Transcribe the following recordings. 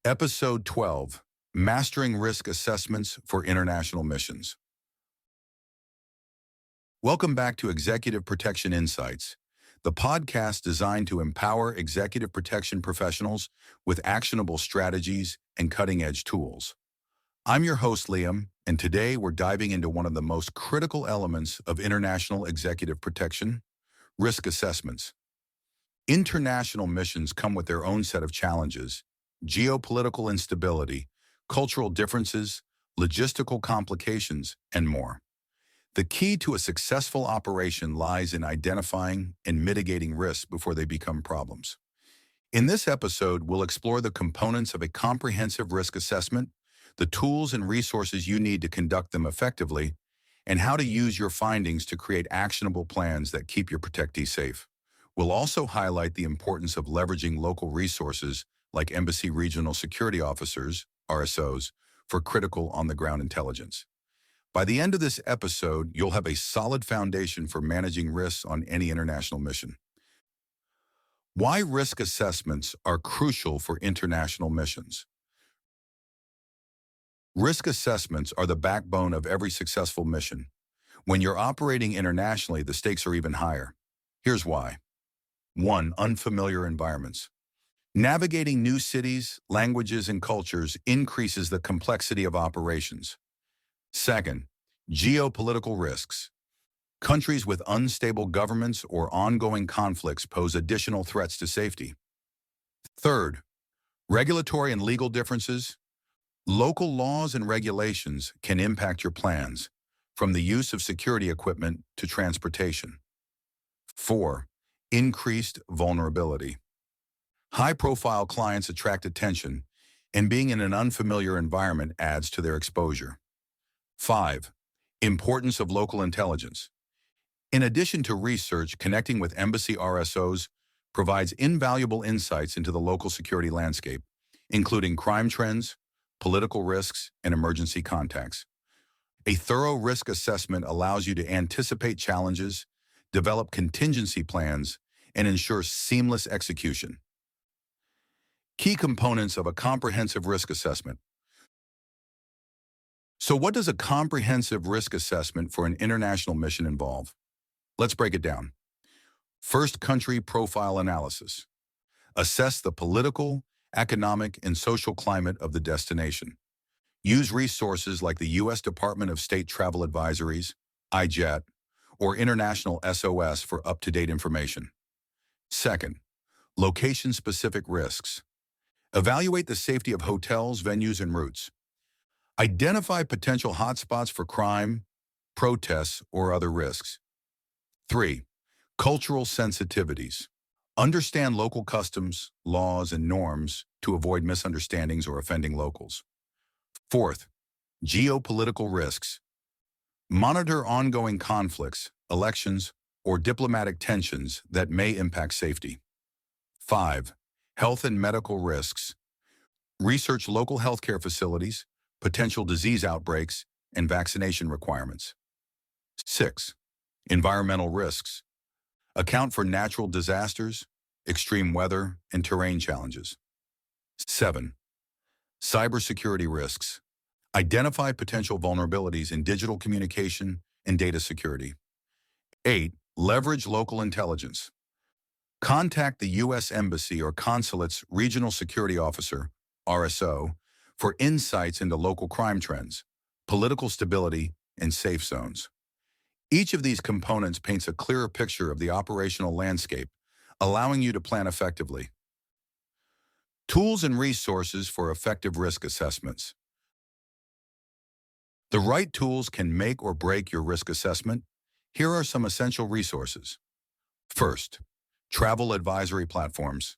Episode 12, Mastering Risk Assessments for International Missions. Welcome back to Executive Protection Insights, the podcast designed to empower executive protection professionals with actionable strategies and cutting-edge tools. I'm your host, Liam, and today we're diving into one of the most critical elements of international executive protection, risk assessments. International missions come with their own set of challenges: geopolitical instability, cultural differences, logistical complications, and more. The key to a successful operation lies in identifying and mitigating risks before they become problems. In this episode, we'll explore the components of a comprehensive risk assessment, the tools and resources you need to conduct them effectively, and how to use your findings to create actionable plans that keep your protectees safe. We'll also highlight the importance of leveraging local resources like Embassy Regional Security Officers, RSOs, for critical on-the-ground intelligence. By the end of this episode, you'll have a solid foundation for managing risks on any international mission. Why risk assessments are crucial for international missions. Risk assessments are the backbone of every successful mission. When you're operating internationally, the stakes are even higher. Here's why. 1. Unfamiliar environments. Navigating new cities, languages, and cultures increases the complexity of operations. Second, geopolitical risks. Countries with unstable governments or ongoing conflicts pose additional threats to safety. Third, regulatory and legal differences. Local laws and regulations can impact your plans, from the use of security equipment to transportation. 4. Increased vulnerability. High-profile clients attract attention, and being in an unfamiliar environment adds to their exposure. 5. Importance of local intelligence. In addition to research, connecting with embassy RSOs provides invaluable insights into the local security landscape, including crime trends, political risks, and emergency contacts. A thorough risk assessment allows you to anticipate challenges, develop contingency plans, and ensure seamless execution. Key components of a comprehensive risk assessment. So what does a comprehensive risk assessment for an international mission involve? Let's break it down. First, country profile analysis. Assess the political, economic, and social climate of the destination. Use resources like the U.S. Department of State Travel Advisories, IJET, or International SOS for up-to-date information. Second, location-specific risks. Evaluate the safety of hotels, venues, and routes. Identify potential hotspots for crime, protests, or other risks. 3. Cultural sensitivities. Understand local customs, laws, and norms to avoid misunderstandings or offending locals. 4th, geopolitical risks. Monitor ongoing conflicts, elections, or diplomatic tensions that may impact safety. 5. Health and medical risks. Research local healthcare facilities, potential disease outbreaks, and vaccination requirements. 6. Environmental risks. Account for natural disasters, extreme weather, and terrain challenges. 7. Cybersecurity risks. Identify potential vulnerabilities in digital communication and data security. 8. Leverage local intelligence. Contact the U.S. Embassy or Consulate's Regional Security Officer, RSO, for insights into local crime trends, political stability, and safe zones. Each of these components paints a clearer picture of the operational landscape, allowing you to plan effectively. Tools and resources for effective risk assessments. The right tools can make or break your risk assessment. Here are some essential resources. First, travel advisory platforms.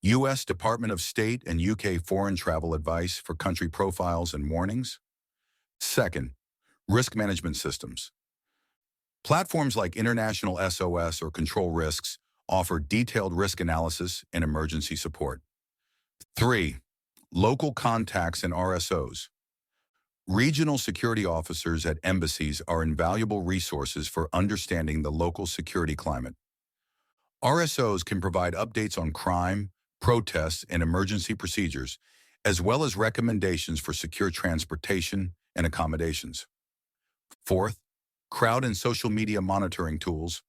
U.S. Department of State and UK foreign travel advice for country profiles and warnings. Second, risk management systems. Platforms like International SOS or Control Risks offer detailed risk analysis and emergency support. 3. Local contacts and RSOs. Regional security officers at embassies are invaluable resources for understanding the local security climate. RSOs can provide updates on crime, protests, and emergency procedures, as well as recommendations for secure transportation and accommodations. Fourth, crowd and social media monitoring tools.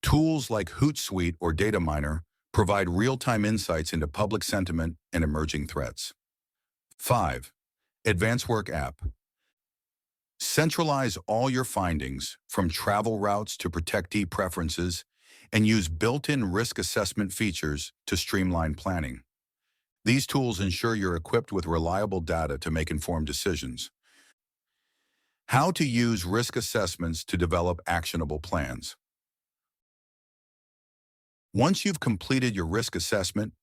Tools like Hootsuite or Data Miner provide real-time insights into public sentiment and emerging threats. 5. Advanced Work App. Centralize all your findings, from travel routes to protectee preferences, and use built-in risk assessment features to streamline planning. These tools ensure you're equipped with reliable data to make informed decisions. How to use risk assessments to develop actionable plans. Once you've completed your risk assessment,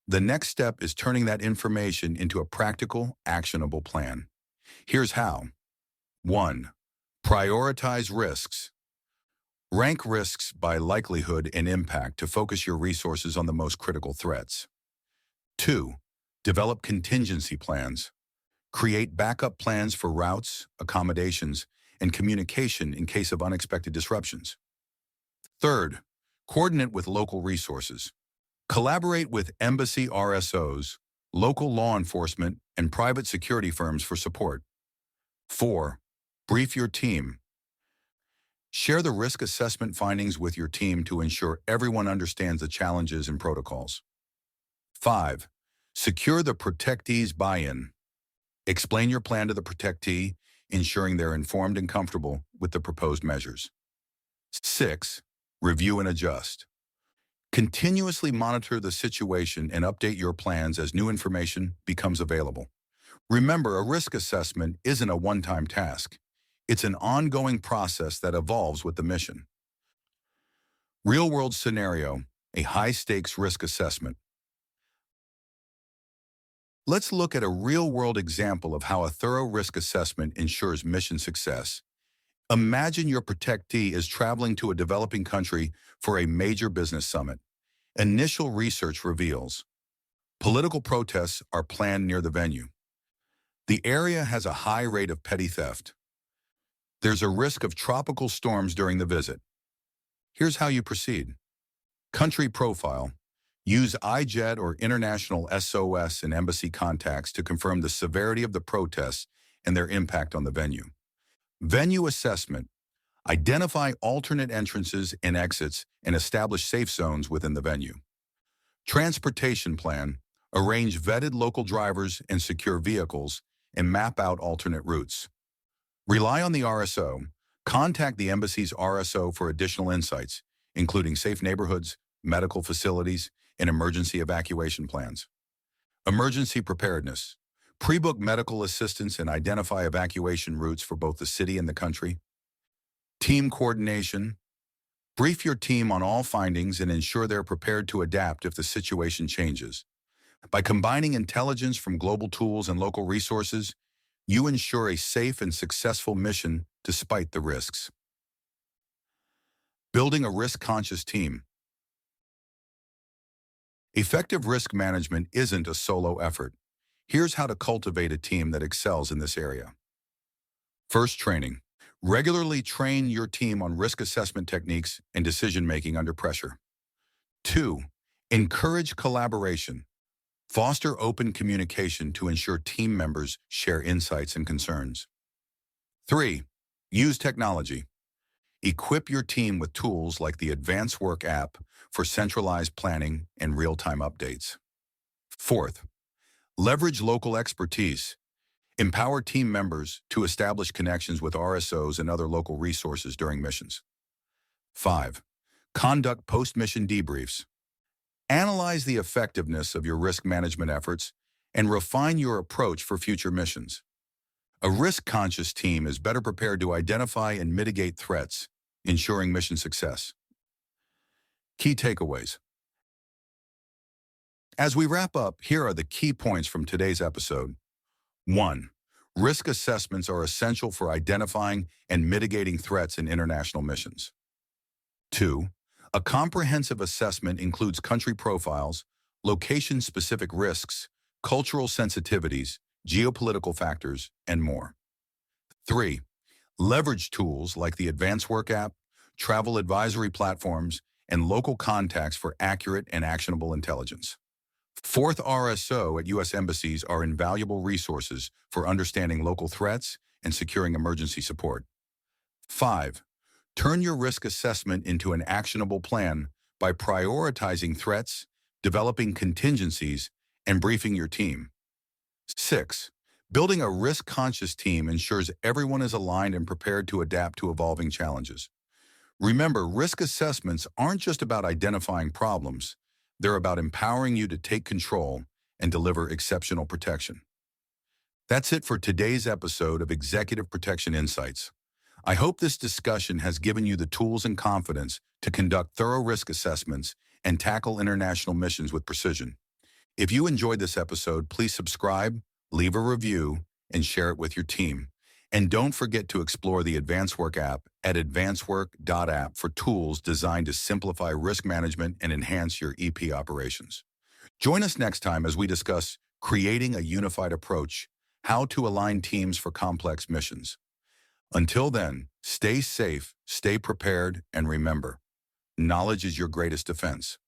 the next step is turning that information into a practical, actionable plan. Here's how. 1. Prioritize risks. Rank risks by likelihood and impact to focus your resources on the most critical threats. 2. Develop contingency plans. Create backup plans for routes, accommodations, and communication in case of unexpected disruptions. 3rd, coordinate with local resources. Collaborate with embassy RSOs, local law enforcement, and private security firms for support. 4. Brief your team. Share the risk assessment findings with your team to ensure everyone understands the challenges and protocols. 5. Secure the protectee's buy-in. Explain your plan to the protectee, ensuring they're informed and comfortable with the proposed measures. 6. Review and adjust. Continuously monitor the situation and update your plans as new information becomes available. Remember, a risk assessment isn't a one-time task. It's an ongoing process that evolves with the mission. Real-world scenario, a high-stakes risk assessment. Let's look at a real-world example of how a thorough risk assessment ensures mission success. Imagine your protectee is traveling to a developing country for a major business summit. Initial research reveals political protests are planned near the venue. The area has a high rate of petty theft. There's a risk of tropical storms during the visit. Here's how you proceed. Country profile. Use IJET or international SOS and embassy contacts to confirm the severity of the protests and their impact on the venue. Venue assessment. Identify alternate entrances and exits and establish safe zones within the venue. Transportation plan. Arrange vetted local drivers and secure vehicles and map out alternate routes. Rely on the RSO. Contact the embassy's RSO for additional insights, including safe neighborhoods, medical facilities, and emergency evacuation plans. Emergency preparedness. Pre-book medical assistance and identify evacuation routes for both the city and the country. Team coordination. Brief your team on all findings and ensure they're prepared to adapt if the situation changes. By combining intelligence from global tools and local resources, you ensure a safe and successful mission despite the risks. Building a risk-conscious team. Effective risk management isn't a solo effort. Here's how to cultivate a team that excels in this area. First, training. Regularly train your team on risk assessment techniques and decision-making under pressure. 2. Encourage collaboration. Foster open communication to ensure team members share insights and concerns. 3. Use technology. Equip your team with tools like the Advanced Work app for centralized planning and real-time updates. 4th, leverage local expertise. Empower team members to establish connections with RSOs and other local resources during missions. 5. Conduct post-mission debriefs. Analyze the effectiveness of your risk management efforts and refine your approach for future missions. A risk-conscious team is better prepared to identify and mitigate threats, ensuring mission success. Key takeaways. As we wrap up, here are the key points from today's episode. 1. Risk assessments are essential for identifying and mitigating threats in international missions. 2. A comprehensive assessment includes country profiles, location-specific risks, cultural sensitivities, geopolitical factors, and more. 3. Leverage tools like the Advanced Work app, travel advisory platforms, and local contacts for accurate and actionable intelligence. Fourth, RSO at U.S. embassies are invaluable resources for understanding local threats and securing emergency support. 5. Turn your risk assessment into an actionable plan by prioritizing threats, developing contingencies, and briefing your team. 6. Building a risk-conscious team ensures everyone is aligned and prepared to adapt to evolving challenges. Remember, risk assessments aren't just about identifying problems. They're about empowering you to take control and deliver exceptional protection. That's it for today's episode of Executive Protection Insights. I hope this discussion has given you the tools and confidence to conduct thorough risk assessments and tackle international missions with precision. If you enjoyed this episode, please subscribe, leave a review, and share it with your team. And don't forget to explore the Advanced Work app at advancedwork.app for tools designed to simplify risk management and enhance your EP operations. Join us next time as we discuss creating a unified approach, how to align teams for complex missions. Until then, stay safe, stay prepared, and remember, knowledge is your greatest defense.